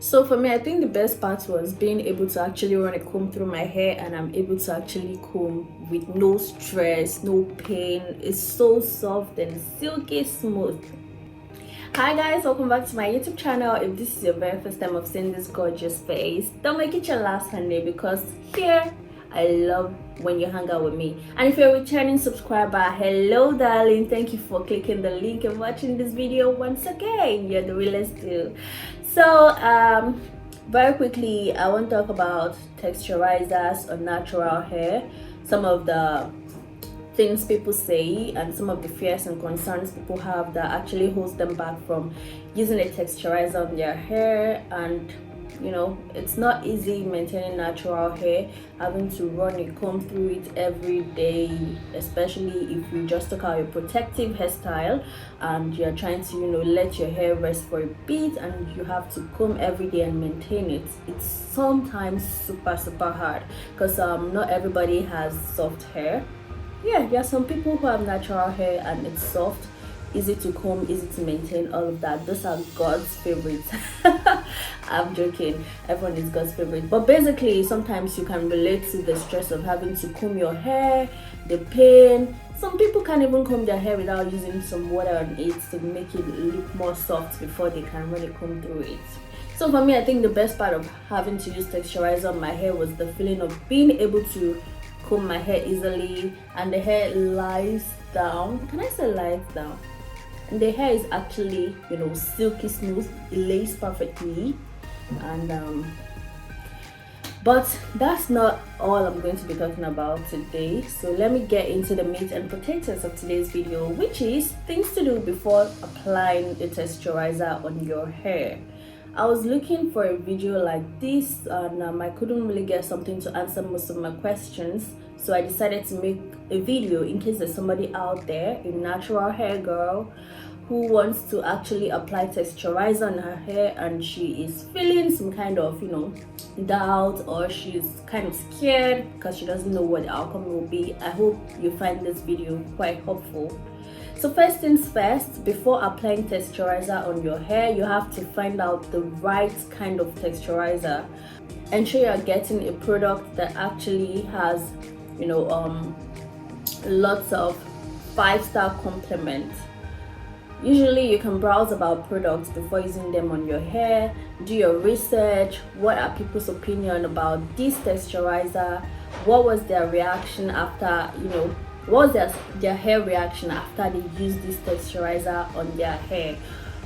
So for me, I think the best part was being able to actually run a comb through my hair, and I'm able to actually comb with no stress, no pain. It's so soft and silky smooth. Hi guys, welcome back to my YouTube channel. If this is your very first time of seeing this gorgeous face, don't make it your last, honey, because here I love when you hang out with me. And if you're a returning subscriber, hello darling, thank you for clicking the link and watching this video once again. You're the realest too. So very quickly, I want to talk about texturizers or natural hair, some of the things people say and some of the fears and concerns people have that actually holds them back from using a texturizer on their hair. And you know, it's not easy maintaining natural hair, having to run a comb through it every day, especially if you just took out your protective hairstyle and you're trying to, you know, let your hair rest for a bit, and you have to comb every day and maintain it. It's sometimes super hard because not everybody has soft hair. Yeah, there are some people who have natural hair and it's soft, easy to comb, easy to maintain, all of that. Those are God's favorites. I'm joking, everyone is God's favorite, but basically sometimes you can relate to the stress of having to comb your hair, the pain. Some people can't even comb their hair without using some water on it to make it look more soft before they can really comb through it. So for me, I think the best part of having to use texturizer on my hair was the feeling of being able to comb my hair easily, and the hair lies down. Can I say lies down? And the hair is actually, you know, silky smooth. It lays perfectly. And but that's not all I'm going to be talking about today. So let me get into the meat and potatoes of today's video, which is things to do before applying the texturizer on your hair. I was looking for a video like this, and I couldn't really get something to answer most of my questions, so I decided to make a video in case there's somebody out there, a natural hair girl, who wants to actually apply texturizer on her hair and she is feeling some kind of, you know, doubt, or she's kind of scared because she doesn't know what the outcome will be. I hope you find this video quite helpful. So first things first, before applying texturizer on your hair, you have to find out the right kind of texturizer. Ensure you're getting a product that actually has, you know, lots of 5-star compliments. Usually you can browse about products before using them on your hair, do your research. What are people's opinion about this texturizer? What was their reaction after, you know, what was their hair reaction after they used this texturizer on their hair?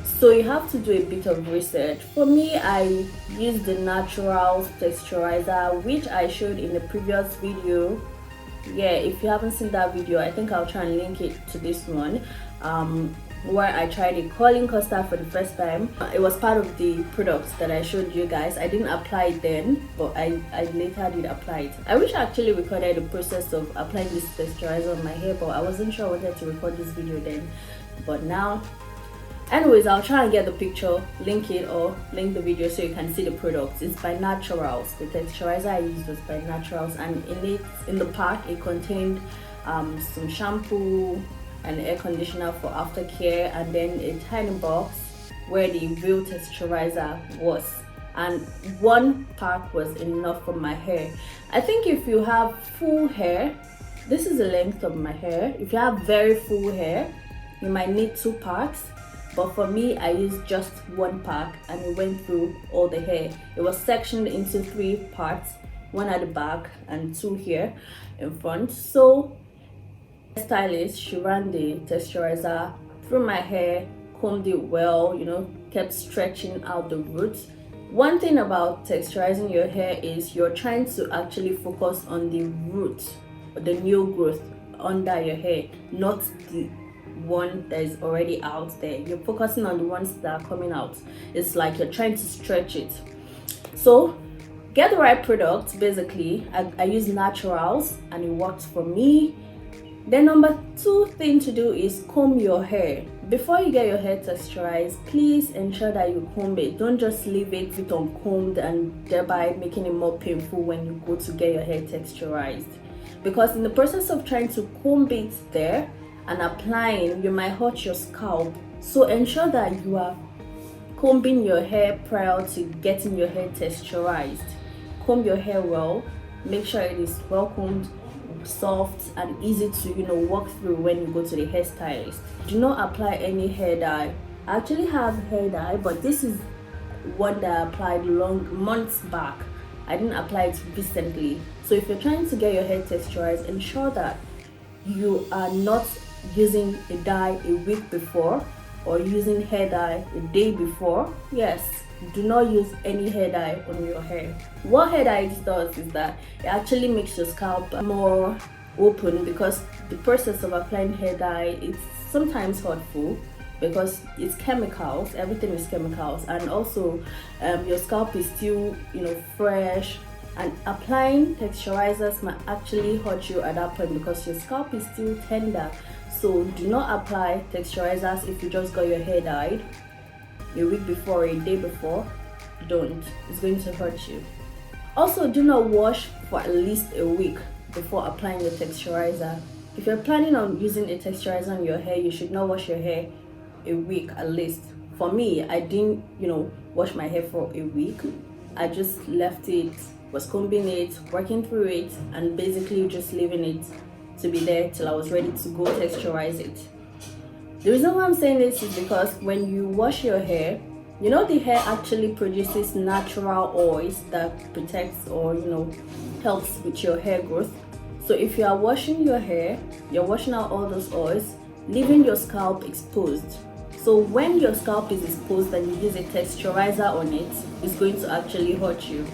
So you have to do a bit of research. For me, I used the natural texturizer, which I showed in the previous video. Yeah, if you haven't seen that video, I think I'll try and link it to this one, where I tried a curling custard for the first time. It was part of the products that I showed you guys. I didn't apply it then, but I later did apply it. I wish I actually recorded the process of applying this texturizer on my hair, but I wasn't sure I wanted to record this video then. But now, anyways, I'll try and get the picture, link it, or link the video so you can see the products. It's by Naturals. The texturizer I used was by Naturals, and in the pack it contained some shampoo, an air conditioner for aftercare, and then a tiny box where the real texturizer was. And one pack was enough for my hair. I think if you have full hair, this is the length of my hair. If you have very full hair, you might need 2 packs. But for me, I used just 1 pack and it went through all the hair. It was sectioned into 3 parts, 1 at the back and 2 here in front. So stylist, she ran the texturizer through my hair, combed it well, you know, kept stretching out the roots. One thing about texturizing your hair is you're trying to actually focus on the root, the new growth under your hair, not the one that is already out there. You're focusing on the ones that are coming out. It's like you're trying to stretch it. So get the right product. Basically, I use Naturals and it worked for me. Then number 2 thing to do is comb your hair. Before you get your hair texturized, please ensure that you comb it. Don't just leave it uncombed and thereby making it more painful when you go to get your hair texturized. Because in the process of trying to comb it there and applying, you might hurt your scalp. So ensure that you are combing your hair prior to getting your hair texturized. Comb your hair well, make sure it is well combed, soft and easy to walk through when you go to the hairstylist. Do not apply any hair dye. I actually have hair dye, but this is one that I applied months back. I didn't apply it recently. So if you're trying to get your hair texturized, ensure that you are not using a dye a week before or using hair dye a day before. Yes, do not use any hair dye on your hair. What hair dye does is that it actually makes your scalp more open, because the process of applying hair dye is sometimes hurtful because it's chemicals. Everything is chemicals, and also your scalp is still fresh, and applying texturizers might actually hurt you at that point because your scalp is still tender. So do not apply texturizers if you just got your hair dyed a week before or a day before. Don't. It's going to hurt you. Also, do not wash for at least a week before applying your texturizer. If you're planning on using a texturizer on your hair, you should not wash your hair a week at least. For me, I didn't wash my hair for a week. I just left it, was combing it, working through it, and basically just leaving it to be there till I was ready to go texturize it. The reason why I'm saying this is because when you wash your hair, the hair actually produces natural oils that protects or helps with your hair growth. So if you are washing your hair, you're washing out all those oils, leaving your scalp exposed. So when your scalp is exposed and you use a texturizer on it, it's going to actually hurt you.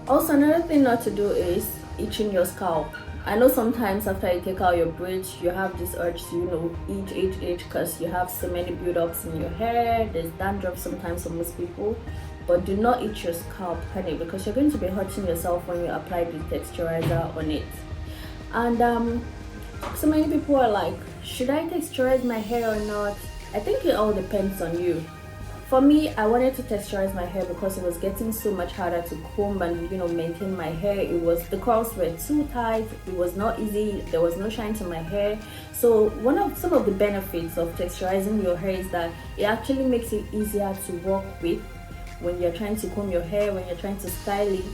Also, another thing not to do is itching your scalp. I know sometimes after you take out your braids, you have this urge to itch because you have so many build-ups in your hair. There's dandruff sometimes for most people, but do not itch your scalp, honey, because you're going to be hurting yourself when you apply the texturizer on it. And so many people are like, should I texturize my hair or not? I think it all depends on you. For me, I wanted to texturize my hair because it was getting so much harder to comb and maintain my hair. The curls were too tight. It was not easy. There was no shine to my hair. So some of the benefits of texturizing your hair is that it actually makes it easier to work with when you're trying to comb your hair, when you're trying to style it,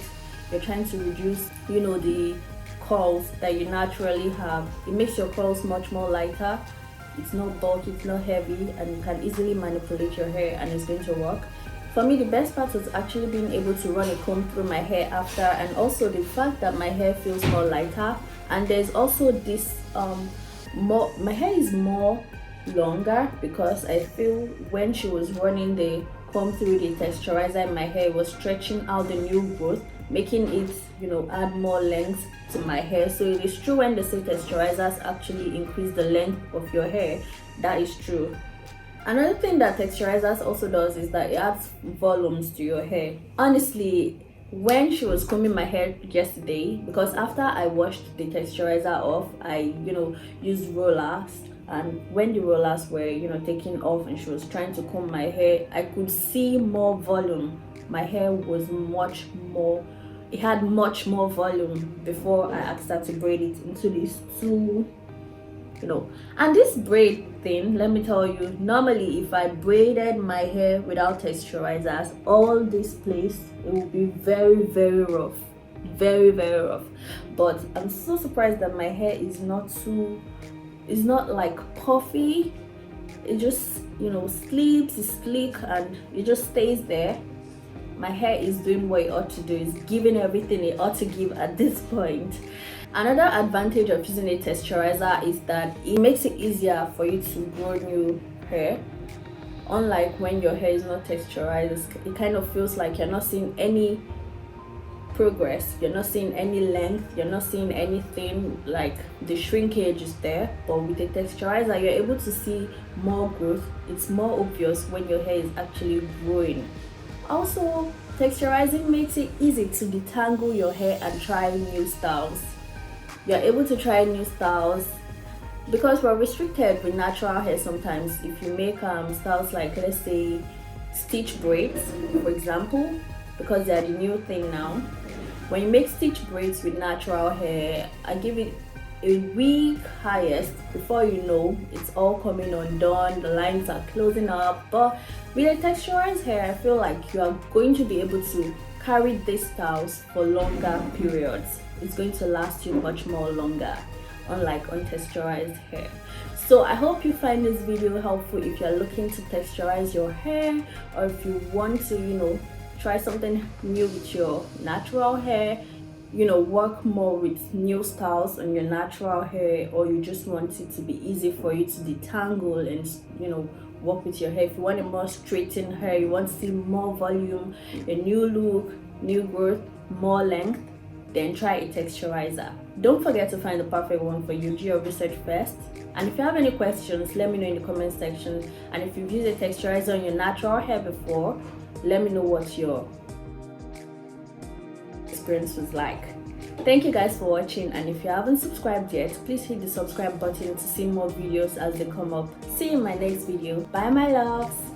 you're trying to reduce the curls that you naturally have. It makes your curls much more lighter. It's not bulky, it's not heavy, and you can easily manipulate your hair and it's going to work. For me, the best part was actually being able to run a comb through my hair after, and also the fact that my hair feels more lighter. And there's also this my hair is more longer because I feel when she was running the comb through the texturizer, my hair was stretching out the new growth, making it add more length to my hair. So it is true when they say texturizers actually increase the length of your hair. That is true. Another thing that texturizers also does is that it adds volumes to your hair. Honestly, when she was combing my hair yesterday, because after I washed the texturizer off, I used rollers, and when the rollers were taking off and she was trying to comb my hair, I could see more volume. My hair was it had much more volume before I asked her to braid it into these two, and this braid thing, let me tell you, normally if I braided my hair without texturizers, all this place, it would be very, very rough, very, very rough. But I'm so surprised that my hair is not like puffy. It just sleeps, it's sleek, and it just stays there. My hair is doing what it ought to do. It's giving everything it ought to give at this point. Another advantage of using a texturizer is that it makes it easier for you to grow new hair. Unlike when your hair is not texturized, it kind of feels like you're not seeing any progress, you're not seeing any length, you're not seeing anything, like the shrinkage is there. But with a texturizer, you're able to see more growth. It's more obvious when your hair is actually growing. Also, texturizing makes it easy to detangle your hair and try new styles. You're able to try new styles because we're restricted with natural hair sometimes. If you make styles like, let's say, stitch braids, for example, because they're the new thing now. When you make stitch braids with natural hair, I give it a week highest. Before you know, it's all coming undone, the lines are closing up. But with a texturized hair, I feel like you are going to be able to carry these styles for longer periods. It's going to last you much more longer, unlike untexturized hair. So I hope you find this video helpful if you're looking to texturize your hair, or if you want to try something new with your natural hair, work more with new styles on your natural hair, or you just want it to be easy for you to detangle and work with your hair. If you want a more straightened hair, you want to see more volume, a new look, new growth, more length, then try a texturizer. Don't forget to find the perfect one for you. Do your research first. And if you have any questions, let me know in the comment section. And if you've used a texturizer on your natural hair before, let me know what your experience was like. Thank you guys for watching, and if you haven't subscribed yet, please hit the subscribe button to see more videos as they come up. See you in my next video. Bye my loves.